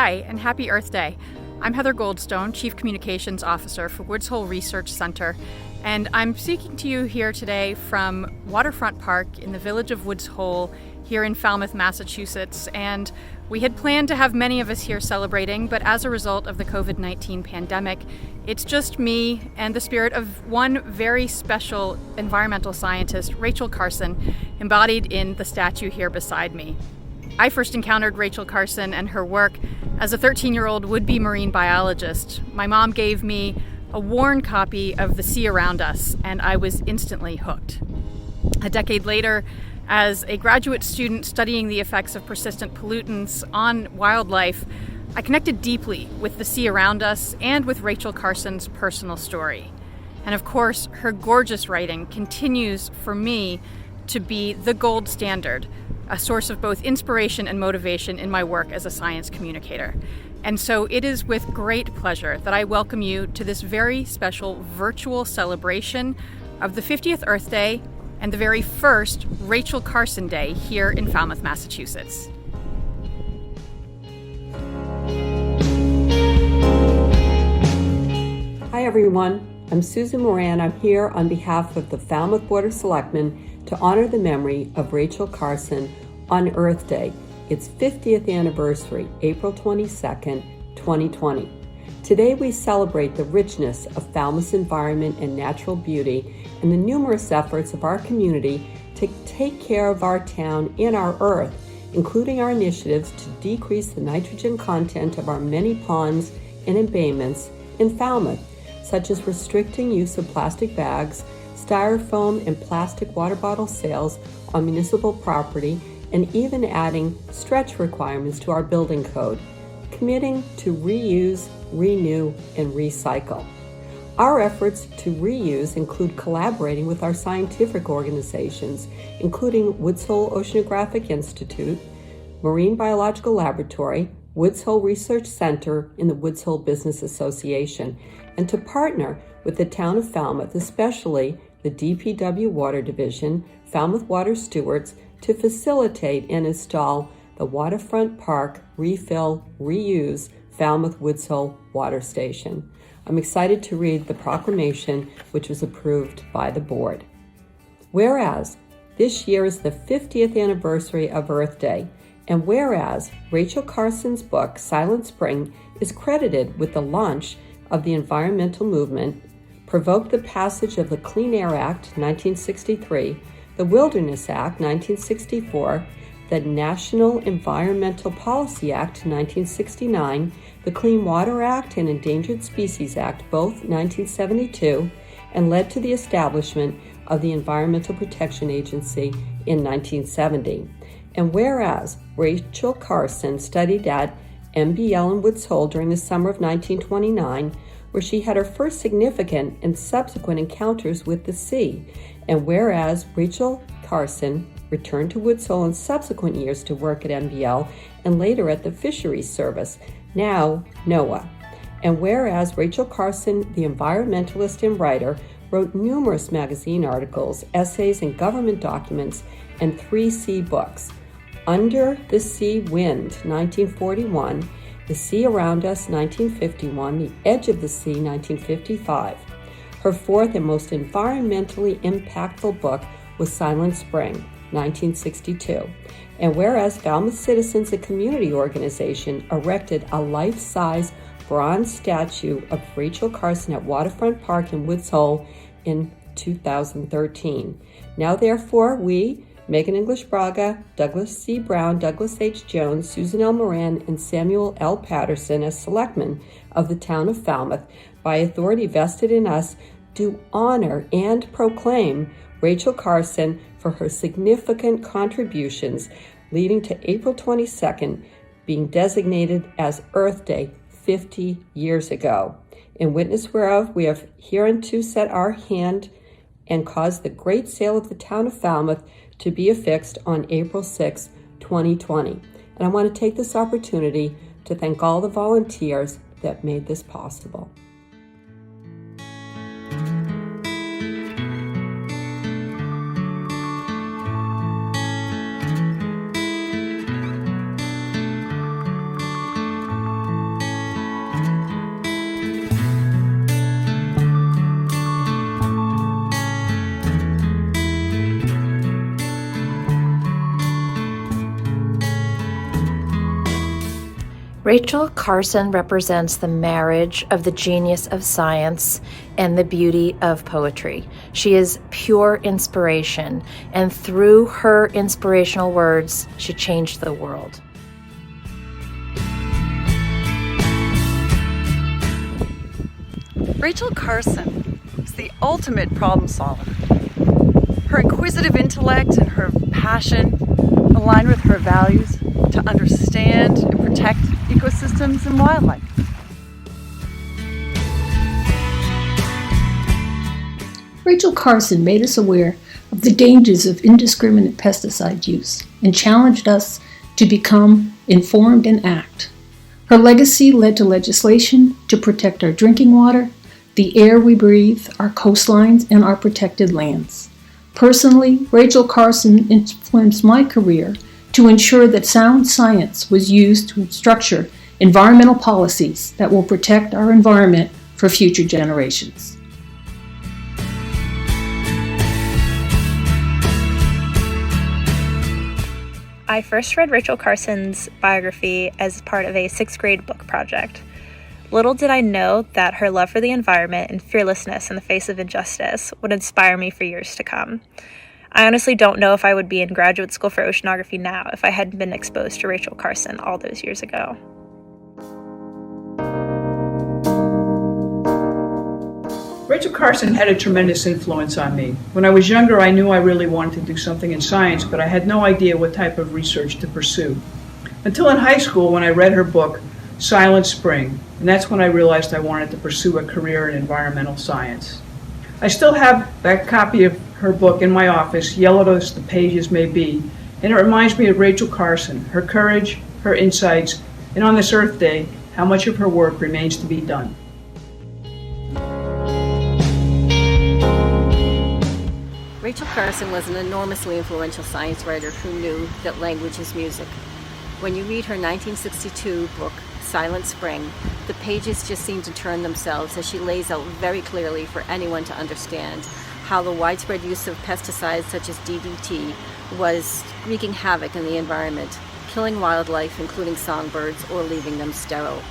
Hi, and happy Earth Day. I'm Heather Goldstone, Chief Communications Officer for Woods Hole Research Center, and I'm speaking to you here today from Waterfront Park in the village of Woods Hole here in Falmouth, Massachusetts. And we had planned to have many of us here celebrating, but as a result of the COVID-19 pandemic, it's just me and the spirit of one very special environmental scientist, Rachel Carson, embodied in the statue here beside me. I first encountered Rachel Carson and her work as a 13-year-old would-be marine biologist. My mom gave me a worn copy of The Sea Around Us, and I was instantly hooked. A decade later, as a graduate student studying the effects of persistent pollutants on wildlife, I connected deeply with the sea around us and with Rachel Carson's personal story. And of course, her gorgeous writing continues for me to be the gold standard, a source of both inspiration and motivation in my work as a science communicator. And so it is with great pleasure that I welcome you to this very special virtual celebration of the 50th Earth Day and the very first Rachel Carson Day here in Falmouth, Massachusetts. Hi everyone, I'm Susan Moran. I'm here on behalf of the Falmouth Board of Selectmen to honor the memory of Rachel Carson on Earth Day, its 50th anniversary, April 22nd, 2020. Today we celebrate the richness of Falmouth's environment and natural beauty and the numerous efforts of our community to take care of our town and our earth, including our initiatives to decrease the nitrogen content of our many ponds and embayments in Falmouth, such as restricting use of plastic bags, styrofoam and plastic water bottle sales on municipal property, and even adding stretch requirements to our building code, committing to reuse, renew, and recycle. Our efforts to reuse include collaborating with our scientific organizations, including Woods Hole Oceanographic Institute, Marine Biological Laboratory, Woods Hole Research Center, and the Woods Hole Business Association, and to partner with the town of Falmouth, especially the DPW Water Division, Falmouth Water Stewards, to facilitate and install the Waterfront Park Refill Reuse Falmouth Woods Hole Water Station. I'm excited to read the proclamation which was approved by the board. Whereas this year is the 50th anniversary of Earth Day, and whereas Rachel Carson's book, Silent Spring, is credited with the launch of the environmental movement, provoked the passage of the Clean Air Act, 1963, the Wilderness Act, 1964, the National Environmental Policy Act, 1969, the Clean Water Act and Endangered Species Act, both 1972, and led to the establishment of the Environmental Protection Agency in 1970. And whereas Rachel Carson studied at MBL in Woods Hole during the summer of 1929, where she had her first significant and subsequent encounters with the sea, and whereas Rachel Carson returned to Woods Hole in subsequent years to work at MBL and later at the Fisheries Service, now NOAA. And whereas Rachel Carson, the environmentalist and writer, wrote numerous magazine articles, essays, and government documents, and 3 sea books: Under the Sea Wind, 1941, The Sea Around Us, 1951, The Edge of the Sea, 1955. Her fourth and most environmentally impactful book was Silent Spring, 1962. And whereas Falmouth Citizens, a community organization, erected a life-size bronze statue of Rachel Carson at Waterfront Park in Woods Hole in 2013. Now therefore we, Megan English Braga, Douglas C. Brown, Douglas H. Jones, Susan L. Moran, and Samuel L. Patterson as selectmen of the town of Falmouth, by authority vested in us, do honor and proclaim Rachel Carson for her significant contributions, leading to April 22nd being designated as Earth Day 50 years ago. In witness whereof we have hereunto set our hand and caused the great sale of the town of Falmouth to be affixed on April 6, 2020. And I want to take this opportunity to thank all the volunteers that made this possible. Rachel Carson represents the marriage of the genius of science and the beauty of poetry. She is pure inspiration, and through her inspirational words, she changed the world. Rachel Carson is the ultimate problem solver. Her inquisitive intellect and her passion align with her values to understand and protect ecosystems and wildlife. Rachel Carson made us aware of the dangers of indiscriminate pesticide use and challenged us to become informed and act. Her legacy led to legislation to protect our drinking water, the air we breathe, our coastlines, and our protected lands. Personally, Rachel Carson influenced my career to ensure that sound science was used to structure environmental policies that will protect our environment for future generations. I first read Rachel Carson's biography as part of a 6th grade book project. Little did I know that her love for the environment and fearlessness in the face of injustice would inspire me for years to come. I honestly don't know if I would be in graduate school for oceanography now if I hadn't been exposed to Rachel Carson all those years ago. Rachel Carson had a tremendous influence on me. When I was younger, I knew I really wanted to do something in science, but I had no idea what type of research to pursue. Until in high school, when I read her book, Silent Spring, and that's when I realized I wanted to pursue a career in environmental science. I still have that copy of her book in my office, yellowed as the pages may be, and it reminds me of Rachel Carson, her courage, her insights, and on this Earth Day, how much of her work remains to be done. Rachel Carson was an enormously influential science writer who knew that language is music. When you read her 1962 book, Silent Spring, the pages just seem to turn themselves as she lays out very clearly for anyone to understand how the widespread use of pesticides such as DDT was wreaking havoc in the environment, killing wildlife, including songbirds, or leaving them sterile.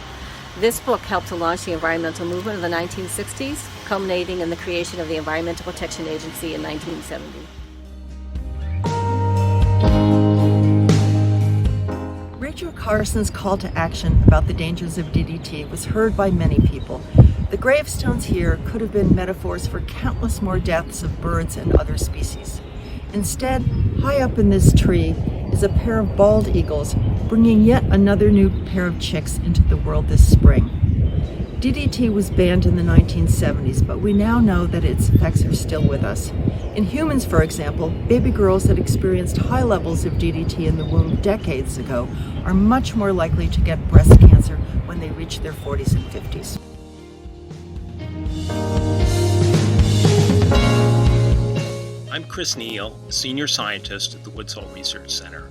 This book helped to launch the environmental movement of the 1960s, culminating in the creation of the Environmental Protection Agency in 1970. Rachel Carson's call to action about the dangers of DDT was heard by many people. The gravestones here could have been metaphors for countless more deaths of birds and other species. Instead, high up in this tree is a pair of bald eagles bringing yet another new pair of chicks into the world this spring. DDT was banned in the 1970s, but we now know that its effects are still with us. In humans, for example, baby girls that experienced high levels of DDT in the womb decades ago are much more likely to get breast cancer when they reach their 40s and 50s. I'm Chris Neill, Senior Scientist at the Woods Hole Research Center.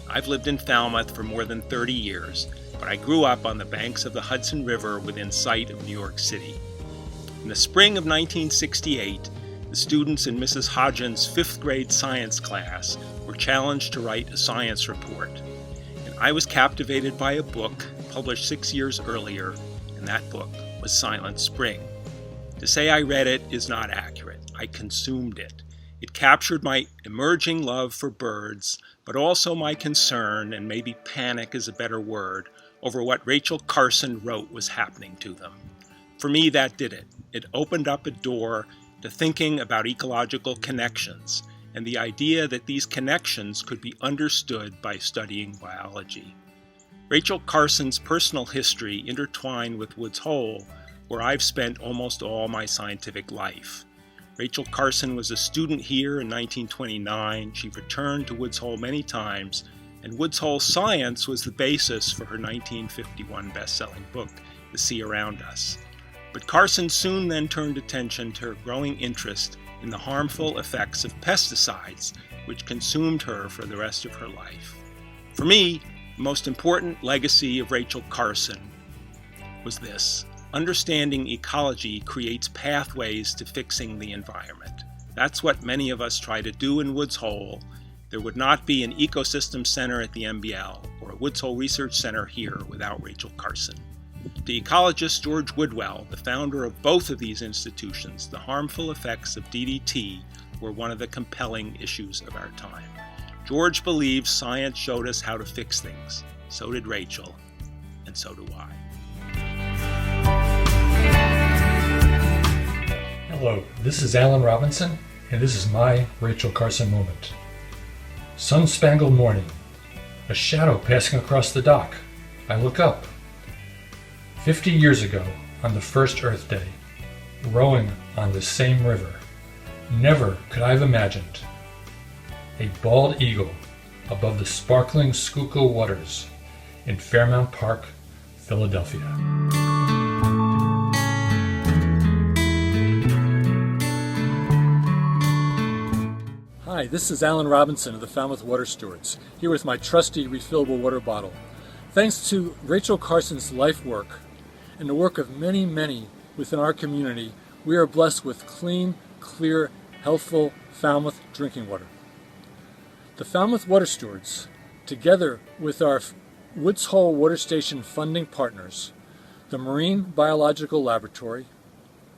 I've lived in Falmouth for more than 30 years, but I grew up on the banks of the Hudson River within sight of New York City. In the spring of 1968, the students in Mrs. Hodgen's 5th grade science class were challenged to write a science report. And I was captivated by a book published 6 years earlier, and that book was Silent Spring. To say I read it is not accurate. I consumed it. It captured my emerging love for birds, but also my concern, and maybe panic is a better word, over what Rachel Carson wrote was happening to them. For me, that did it. It opened up a door to thinking about ecological connections and the idea that these connections could be understood by studying biology. Rachel Carson's personal history intertwined with Woods Hole, where I've spent almost all my scientific life. Rachel Carson was a student here in 1929. She returned to Woods Hole many times, and Woods Hole science was the basis for her 1951 best-selling book, The Sea Around Us. But Carson soon then turned attention to her growing interest in the harmful effects of pesticides, which consumed her for the rest of her life. For me, the most important legacy of Rachel Carson was this: understanding ecology creates pathways to fixing the environment. That's what many of us try to do in Woods Hole, There would not be an ecosystem center at the MBL or a Woods Hole Research Center here without Rachel Carson. To ecologist George Woodwell, the founder of both of these institutions, the harmful effects of DDT were one of the compelling issues of our time. George believes science showed us how to fix things. So did Rachel, and so do I. Hello, this is Alan Robinson, and this is my Rachel Carson moment. Sun-spangled morning, a shadow passing across the dock. I look up. 50 years ago, on the first Earth Day, rowing on the same river, never could I have imagined a bald eagle above the sparkling Schuylkill waters in Fairmount Park, Philadelphia. Hi, this is Alan Robinson of the Falmouth Water Stewards, here with my trusty refillable water bottle. Thanks to Rachel Carson's life work and the work of many, many within our community, we are blessed with clean, clear, healthful Falmouth drinking water. The Falmouth Water Stewards, together with our Woods Hole Water Station funding partners, the Marine Biological Laboratory,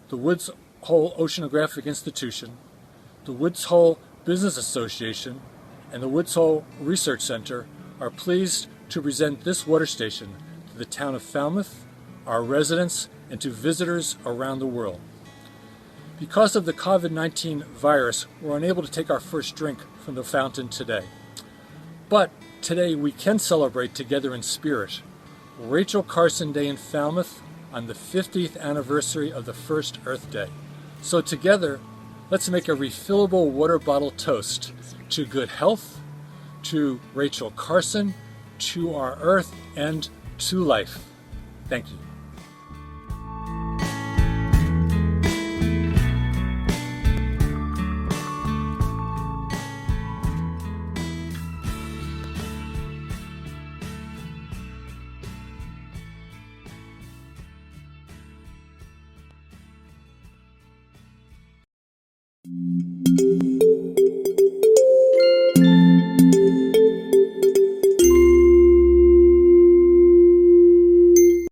the Woods Hole Oceanographic Institution, the Woods Hole Business Association, and the Woods Hole Research Center, are pleased to present this water station to the town of Falmouth, our residents, and to visitors around the world. Because of the COVID-19 virus, we're unable to take our first drink from the fountain today. But today we can celebrate together in spirit Rachel Carson Day in Falmouth on the 50th anniversary of the first Earth Day. So together, let's make a refillable water bottle toast to good health, to Rachel Carson, to our Earth, and to life. Thank you.